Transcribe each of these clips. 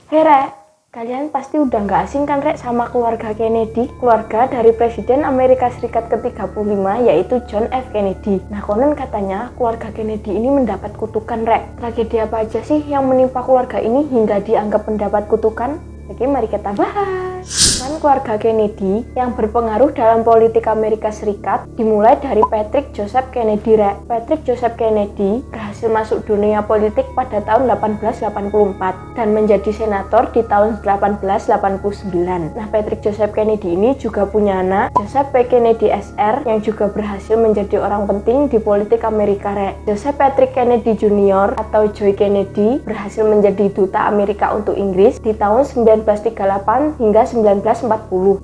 Hey Rek, kalian pasti udah nggak asing kan Rek sama keluarga Kennedy, keluarga dari Presiden Amerika Serikat ke-35 yaitu John F. Kennedy. Nah konon katanya keluarga Kennedy ini mendapat kutukan Rek. Tragedi apa aja sih yang menimpa keluarga ini hingga dianggap mendapat kutukan? Oke, mari kita bahas. Keluarga Kennedy yang berpengaruh dalam politik Amerika Serikat dimulai dari Patrick Joseph Kennedy. Patrick Joseph Kennedy berhasil masuk dunia politik pada tahun 1884 dan menjadi senator di tahun 1889. Nah, Patrick Joseph Kennedy ini juga punya anak, Joseph P. Kennedy Sr. yang juga berhasil menjadi orang penting di politik Amerika. Joseph Patrick Kennedy Jr. atau Joe Kennedy berhasil menjadi duta Amerika untuk Inggris di tahun 1938 hingga 1940.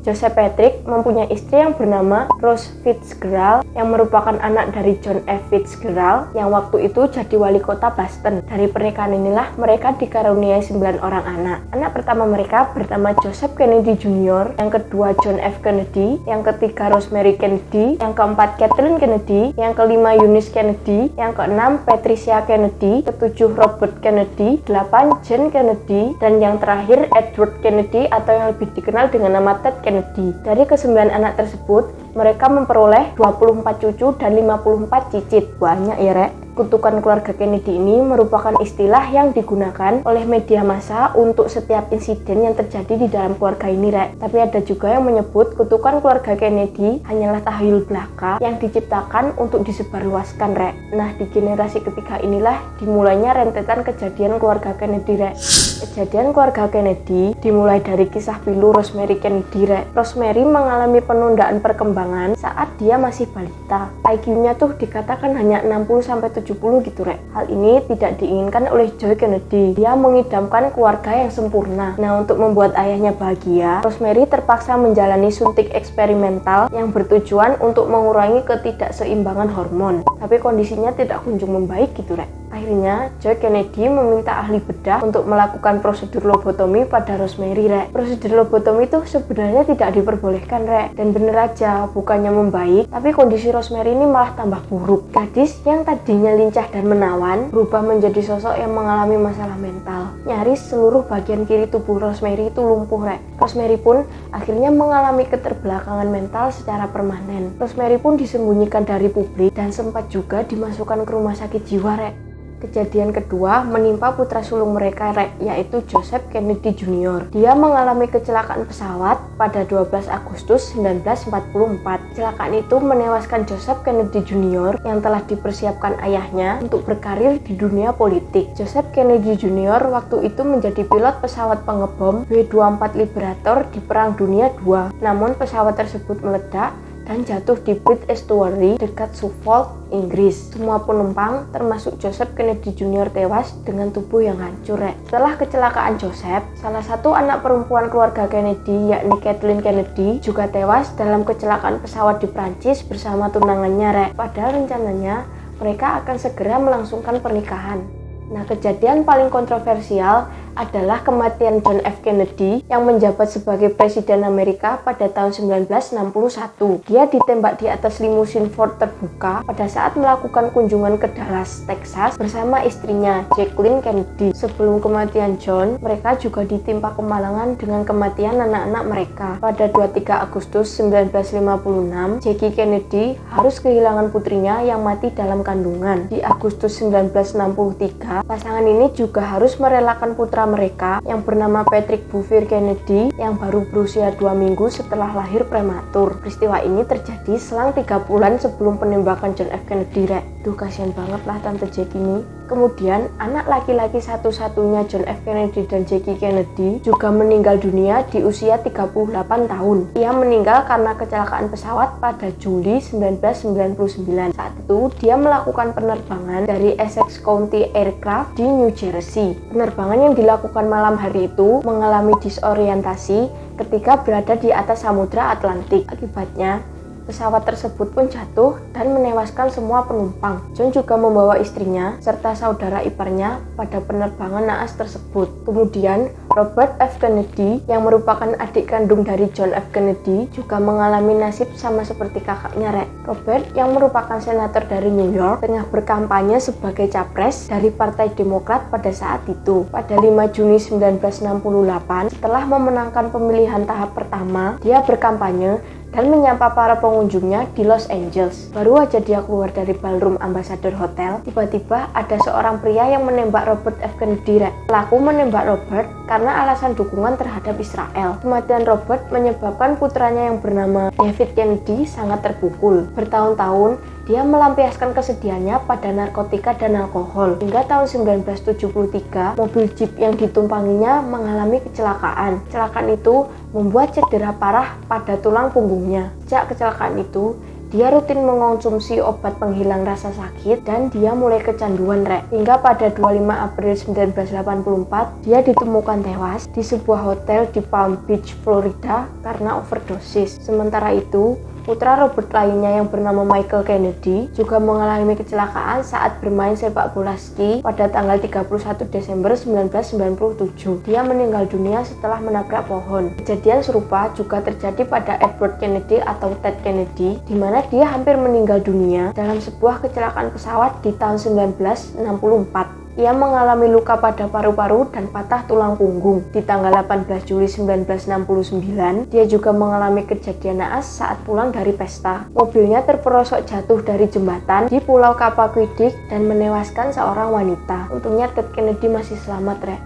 Joseph Patrick mempunyai istri yang bernama Rose Fitzgerald yang merupakan anak dari John F. Fitzgerald yang waktu itu jadi wali kota Boston. Dari pernikahan inilah mereka dikaruniai 9 orang anak. Anak pertama mereka bernama Joseph Kennedy Jr., yang kedua John F. Kennedy, yang ketiga Rosemary Kennedy, yang keempat Kathleen Kennedy, yang kelima Eunice Kennedy, yang keenam Patricia Kennedy, ketujuh Robert Kennedy, 8 Jane Kennedy, dan yang terakhir Edward Kennedy atau yang lebih dikenal dengan nama Ted Kennedy. Dari ke-9 anak tersebut, mereka memperoleh 24 cucu dan 54 cicit. Banyak ya Rek. Kutukan keluarga Kennedy ini merupakan istilah yang digunakan oleh media massa untuk setiap insiden yang terjadi di dalam keluarga ini Rek. Tapi ada juga yang menyebut kutukan keluarga Kennedy hanyalah tahyul belaka yang diciptakan untuk disebarluaskan Rek. Nah di generasi ketiga inilah dimulainya rentetan kejadian keluarga Kennedy Rek. Kejadian keluarga Kennedy dimulai dari kisah pilu Rosemary Kennedy Rek. Rosemary mengalami penundaan perkembangan saat dia masih balita. IQ-nya tuh dikatakan hanya 60-70 gitu Rek. Hal ini tidak diinginkan oleh Joe Kennedy. Dia mengidamkan keluarga yang sempurna. Nah untuk membuat ayahnya bahagia, Rosemary terpaksa menjalani suntik eksperimental yang bertujuan untuk mengurangi ketidakseimbangan hormon. Tapi kondisinya tidak kunjung membaik gitu Rek. Akhirnya, Joe Kennedy meminta ahli bedah untuk melakukan prosedur lobotomi pada Rosemary Rek. Prosedur lobotomi itu sebenarnya tidak diperbolehkan Rek. Dan bener aja, bukannya membaik, tapi kondisi Rosemary ini malah tambah buruk. Gadis yang tadinya lincah dan menawan berubah menjadi sosok yang mengalami masalah mental. Nyaris seluruh bagian kiri tubuh Rosemary itu lumpuh Rek. Rosemary pun akhirnya mengalami keterbelakangan mental secara permanen. Rosemary pun disembunyikan dari publik dan sempat juga dimasukkan ke rumah sakit jiwa Rek. Kejadian kedua menimpa putra sulung mereka Rek, yaitu Joseph Kennedy Jr. Dia mengalami kecelakaan pesawat pada 12 Agustus 1944. Kecelakaan itu menewaskan Joseph Kennedy Jr. yang telah dipersiapkan ayahnya untuk berkarir di dunia politik. Joseph Kennedy Jr. waktu itu menjadi pilot pesawat pengebom B-24 Liberator di Perang Dunia II. Namun pesawat tersebut meledak dan jatuh di Bridge Estuary dekat Suffolk, Inggris. Semua penumpang termasuk Joseph Kennedy Jr. tewas dengan tubuh yang hancur Rek. Setelah kecelakaan Joseph, salah satu anak perempuan keluarga Kennedy yakni Kathleen Kennedy juga tewas dalam kecelakaan pesawat di Prancis bersama tunangannya Rek. Padahal rencananya mereka akan segera melangsungkan pernikahan. Nah, kejadian paling kontroversial adalah kematian John F. Kennedy yang menjabat sebagai Presiden Amerika pada tahun 1961. Dia ditembak di atas limusin Ford terbuka pada saat melakukan kunjungan ke Dallas, Texas bersama istrinya, Jacqueline Kennedy. Sebelum kematian John, mereka juga ditimpa kemalangan dengan kematian anak-anak mereka. Pada 23 Agustus 1956, Jackie Kennedy harus kehilangan putrinya yang mati dalam kandungan. Di Agustus 1963, pasangan ini juga harus merelakan putra mereka yang bernama Patrick Buford Kennedy yang baru berusia 2 minggu setelah lahir prematur. Peristiwa ini terjadi selang 3 bulan sebelum penembakan John F. Kennedy Rek. Duh kasihan banget lah Tante Jackie ini. Kemudian anak laki-laki satu-satunya John F. Kennedy dan Jackie Kennedy juga meninggal dunia di usia 38 tahun. Ia meninggal karena kecelakaan pesawat pada Juli 1999. Saat itu dia melakukan penerbangan dari Essex County Aircraft di New Jersey. Penerbangan yang dilakukan malam hari itu mengalami disorientasi ketika berada di atas Samudra Atlantik. Akibatnya, pesawat tersebut pun jatuh dan menewaskan semua penumpang. John juga membawa istrinya serta saudara iparnya pada penerbangan naas tersebut. Kemudian, Robert F. Kennedy yang merupakan adik kandung dari John F. Kennedy juga mengalami nasib sama seperti kakaknya Rek. Robert yang merupakan senator dari New York tengah berkampanye sebagai capres dari Partai Demokrat pada saat itu. Pada 5 Juni 1968, setelah memenangkan pemilihan tahap pertama, dia berkampanye dan menyapa para pengunjungnya di Los Angeles. Baru aja dia keluar dari ballroom Ambassador Hotel, tiba-tiba ada seorang pria yang menembak Robert F. Kennedy. Pelaku menembak Robert karena alasan dukungan terhadap Israel. Kematian Robert menyebabkan putranya yang bernama David Kennedy sangat terpukul. Bertahun-tahun, dia melampiaskan kesedihannya pada narkotika dan alkohol. Hingga tahun 1973, mobil jeep yang ditumpanginya mengalami kecelakaan. Kecelakaan itu membuat cedera parah pada tulang punggungnya. Sejak kecelakaan itu, dia rutin mengonsumsi obat penghilang rasa sakit dan dia mulai kecanduan Rek. Hingga pada 25 April 1984, dia ditemukan tewas di sebuah hotel di Palm Beach, Florida karena overdosis. Sementara itu, putra Robert lainnya yang bernama Michael Kennedy juga mengalami kecelakaan saat bermain sepak bola ski pada tanggal 31 Desember 1997. Dia meninggal dunia setelah menabrak pohon. Kejadian serupa juga terjadi pada Edward Kennedy atau Ted Kennedy, di mana dia hampir meninggal dunia dalam sebuah kecelakaan pesawat di tahun 1964. Ia mengalami luka pada paru-paru dan patah tulang punggung. Di tanggal 18 Juli 1969, dia juga mengalami kejadian naas saat pulang dari pesta. Mobilnya terperosok jatuh dari jembatan di Pulau Kapakwidik dan menewaskan seorang wanita. Untungnya Ted Kennedy masih selamat, Rek.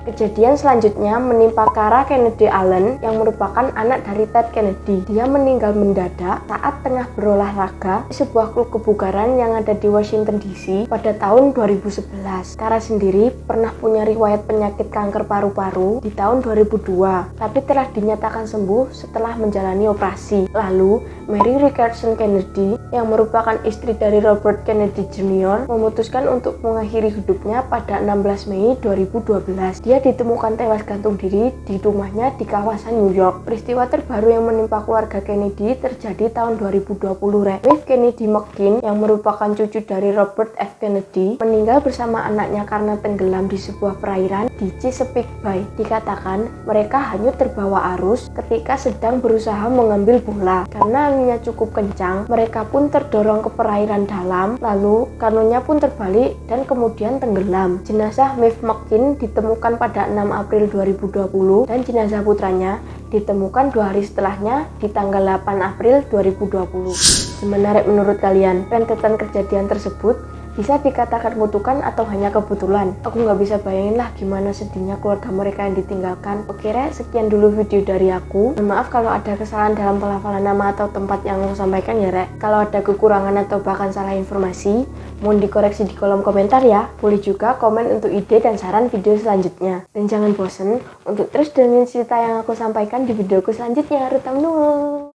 Kejadian selanjutnya menimpa Kara Kennedy Allen yang merupakan anak dari Ted Kennedy. Dia meninggal mendadak saat tengah berolahraga di sebuah klub kebugaran yang ada di Washington DC pada tahun 2011. Kara sendiri pernah punya riwayat penyakit kanker paru-paru di tahun 2002, tapi telah dinyatakan sembuh setelah menjalani operasi. Lalu, Mary Ricardson Kennedy yang merupakan istri dari Robert Kennedy Jr. memutuskan untuk mengakhiri hidupnya pada 16 Mei 2012. Dia ditemukan tewas gantung diri di rumahnya di kawasan New York. Peristiwa terbaru yang menimpa keluarga Kennedy terjadi tahun 2020. Wave Kennedy McKin yang merupakan cucu dari Robert F. Kennedy meninggal bersama anaknya karena tenggelam di sebuah perairan di Chesapeake Bay. Dikatakan mereka hanyut terbawa arus ketika sedang berusaha mengambil bola. Karena anginnya cukup kencang, mereka pun terdorong ke perairan dalam, lalu kanonya pun terbalik dan kemudian tenggelam. Jenazah Wave McKin ditemukan pada 6 April 2020 dan jenazah putranya ditemukan 2 hari setelahnya di tanggal 8 April 2020. Sebenarnya menurut kalian, rentetan kejadian tersebut bisa dikatakan kutukan atau hanya kebetulan? Aku nggak bisa bayangin lah gimana sedihnya keluarga mereka yang ditinggalkan. Oke Rek, sekian dulu video dari aku. Mohon maaf kalau ada kesalahan dalam pelafalan nama atau tempat yang aku sampaikan ya Rek. Kalau ada kekurangan atau bahkan salah informasi, mohon dikoreksi di kolom komentar ya. Boleh juga komen untuk ide dan saran video selanjutnya. Dan jangan bosan untuk terus dengerin cerita yang aku sampaikan di videoku selanjutnya. Rutam nul.